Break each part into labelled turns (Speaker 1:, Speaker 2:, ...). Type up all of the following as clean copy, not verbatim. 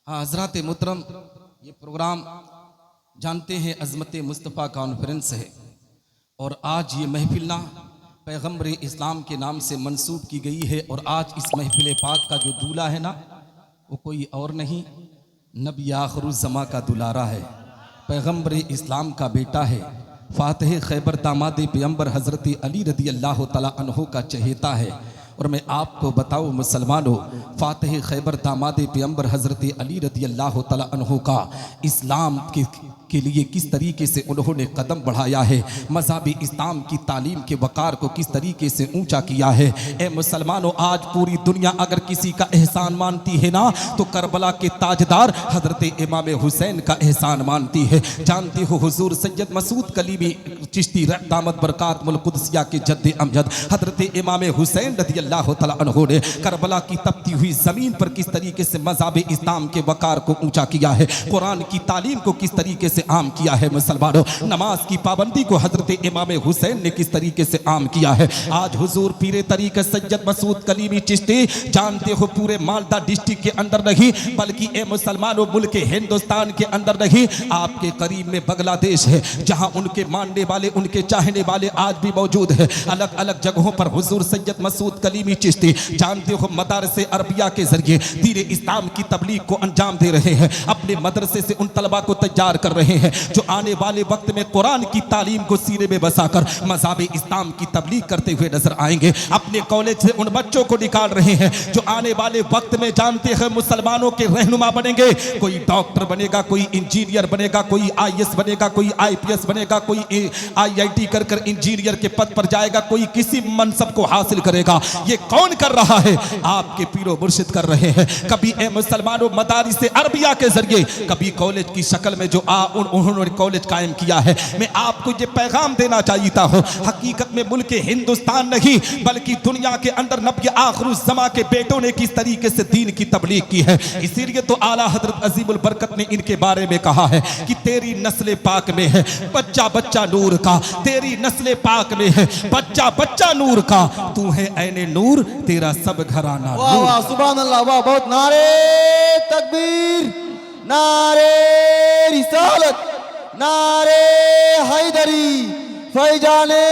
Speaker 1: हाँ हजरत मुहतरम, ये प्रोग्राम जानते हैं अज़मत मुस्तफ़ा कॉन्फ्रेंस है और आज ये महफिल ना पैगम्बर इस्लाम के नाम से मंसूब की गई है। और आज इस महफिल पाक का जो दूल्हा है ना, वो कोई और नहीं, नबी आखिरुज़्ज़मा का दुलारा है, पैगम्बर इस्लाम का बेटा है, फातिह खैबर दामाद पैगम्बर हज़रत अली रदी अल्लाह तआला अन्हु का चहेता है। और मैं आपको बताऊँ मुसलमानों, फातिह खैबर दामाद पैगम्बर हज़रत अली रदी अल्लाह तआला अन्हु का इस्लाम के लिए किस तरीके से उन्होंने कदम बढ़ाया है, मज़हब इस्लाम की तालीम के वक़ार को किस तरीके से ऊंचा किया है। ए मुसलमानों, आज पूरी दुनिया अगर किसी का एहसान मानती है ना, तो करबला के ताजदार हज़रत इमाम हुसैन का एहसान मानती है। जानते हो हुजूर सैयद मसूद कलीमी चिश्ती दामत बरकात मुल कुदसिया के जद्द अमजद हज़रत इमाम हुसैन रज़ी अल्लाह तआला अन्हु ने करबला की तपती हुई ज़मीन पर किस तरीके से मज़हब इस्लाम के वक़ार को ऊंचा किया है, कुरान की तालीम को किस तरीके से आम किया है। मुसलमानों, नमाज की पाबंदी को हजरत इमाम हुसैन ने किस तरीके से आम किया है। आज हुजूर पीरे तरीके सैयद मसूद कलीमी चिश्ती, जानते हो पूरे मालदा डिस्ट्रिक्ट के अंदर नहीं बल्कि ए मुसलमानों मुल्क हिंदुस्तान के अंदर नहीं, आपके करीब में बांग्लादेश है, जहां उनके मानने वाले उनके चाहने वाले आज भी मौजूद है। अलग अलग जगहों पर हुजूर सैयद मसूद कलीमी चिश्ती, जानते हो मदरसे अरबिया के जरिए दीन इस्लाम की तबलीग को अंजाम दे रहे हैं, अपने मदरसे से उन तलबा को तैयार कर रहे हैं जो आने वाले वक्त में कुरान की तालीम को सीने में बसाकर मज़हब इस्लाम की तबलीग करते हुए नजर आएंगे। अपने कॉलेज से उन बच्चों को निकाल रहे हैं जो आने वाले वक्त में जानते हैं मुसलमानों के रहनुमा बनेंगे। कोई डॉक्टर बनेगा, कोई इंजीनियर बनेगा, कोई आईएएस बनेगा, कोई आईपीएस बनेगा, कोई आईआईटी कर कर इंजीनियर के पद पर जाएगा, कोई किसी मनसब को हासिल करेगा। ये कौन कर रहा है? आपके पीरो मुर्शिद कर रहे हैं। कभी ए मुसलमानों मदारिस अरबिया के जरिए, कभी कॉलेज की शक्ल में जो उन्होंने कॉलेज कायम किया है। मैं आपको ये पैगाम देना चाहता हूँ, हकीकत में मुल्क हिंदुस्तान नहीं बल्कि दुनिया के अंदर नबी आखिरुज़्ज़मा के बेटों ने किस तरीके से दीन की तबलीग की है। इसीलिए तो आला हजरत अजीमुल बरकत ने इनके बारे में कहा है कि तेरी नस्ल पाक में है बच्चा बच्चा नूर का, तेरी नस्ल पाक में है बच्चा बच्चा नूर का, तू है ऐने नूर तेरा सब घराना।
Speaker 2: वाह वाह सुभान अल्लाह, वाह बहुत। नारे तकबीर, नारे रिसालत, नारे हैदरी, फैजाने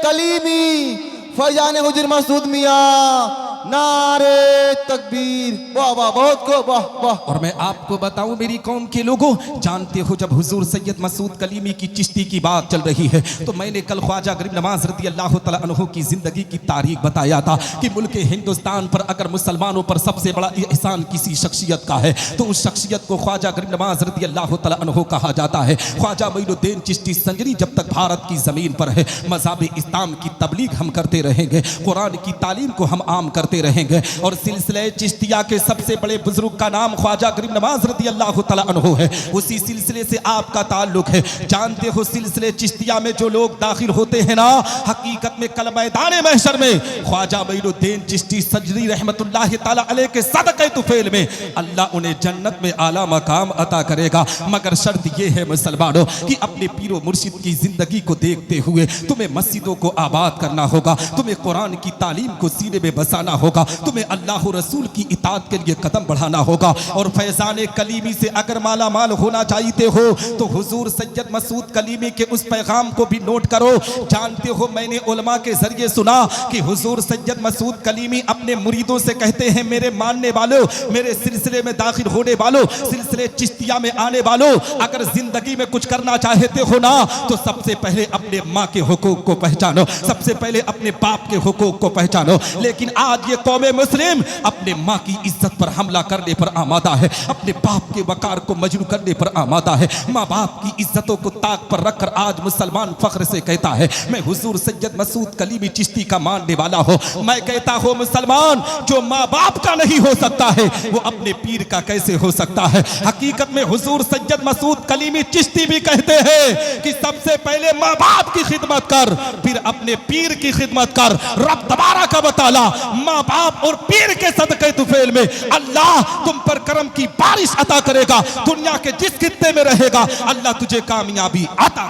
Speaker 2: कलीमी, फैजाने हुजूर मसूद मियां, नारे तकबीर, वाह वाह बहुत को वाह वाह।
Speaker 1: और मैं आपको बताऊं मेरी कौम के लोगों, जानते हो जब हुजूर सैयद मसूद कलीमी की चिश्ती की बात चल रही है तो मैंने कल ख्वाजा गरीब नवाज रज़ी अल्लाह तआला अन्हु की जिंदगी की तारीख बताया था कि मुल्क हिंदुस्तान पर अगर मुसलमानों पर सबसे बड़ा एहसान किसी शख्सियत का है तो उस शख्सियत को ख्वाजा गरीब नवाज रज़ी अल्लाह तआला अन्हु कहा जाता है। ख्वाजा मोइनुद्दीन चिश्ती संजरी जब तक भारत की जमीन पर है, मज़हब इस्लाम की तबलीग हम करते रहेंगे, कुरान की तालीम को हम आम करते रहेंगे। और सिलसिले चिश्तिया के सबसे बड़े बुजुर्ग का नाम ख्वाजा गरीब नवाज रज़ी अल्लाह तआला अन्हु है, उसी सिलसिले से आपका ताल्लुक है। जानते हो सिलसिले चिश्तिया में जो लोग दाखिल होते हैं ना, हकीकत में कल मैदान महशर में ख्वाजा मोइनुद्दीन चिश्ती सजरी रहमतुल्लाह तआला अलैह के सदक़े तुफैल में अल्लाह उन्हें जन्नत में आला मकाम अता करेगा। मगर शर्त यह है मुसलमानों कि अपने पीरो मुर्शिद की जिंदगी को देखते हुए तुम्हें मस्जिदों को आबाद करना होगा, तुम्हें कुरान की तालीम को सीने में बसाना होगा, तुम्हें अल्लाह रसूल की इताअत के लिए कदम बढ़ाना होगा। और फैजान कलीमी से अगर माला माल होना चाहते हो तो हुजूर सैयद मसूद कलीमी के उस पैगाम को भी नोट करो। जानते हो मैंने उलमा के जरिए सुना कि हुजूर सैयद मसूद कलीमी अपने मुरीदों से कहते हैं, मेरे मानने वालों, मेरे सिलसिले में दाखिल होने वालों, सिलसिले चिश्तिया में आने वालों, अगर जिंदगी में कुछ करना चाहते हो ना तो सबसे पहले अपने माँ के हुकूक को पहचानो, सबसे पहले अपने बाप के हुकूक को पहचानो। लेकिन आज ये कौम मुस्लिम अपने माँ की इज्जत पर हमला करने पर आमादा है, अपने बाप के वकार को मजरू करने पर आमादा है। माँ बाप की इज्जतों को ताक पर रखकर आज मुसलमान फख्र से कहता है मैं हुजूर सैयद मसूद कलीमी चिश्ती का मानने वाला हूँ। मैं कहता हूँ मुसलमान, जो माँ बाप का नहीं हो सकता है वो अपने पीर का कैसे हो सकता है। हकीकत में हुजूर सैयद मसूद कलीमी चिश्ती भी कहते हैं कि सबसे पहले माँ बाप की खिदमत कर, फिर अपने पीर की खिदमत कर। रब तबारा का बताला माँ बाप और पीर के सदक़े तुफैल में अल्लाह तुम पर करम की बारिश अता करेगा। दुनिया के जिस खित्ते में रहेगा अल्लाह तुझे कामयाबी अता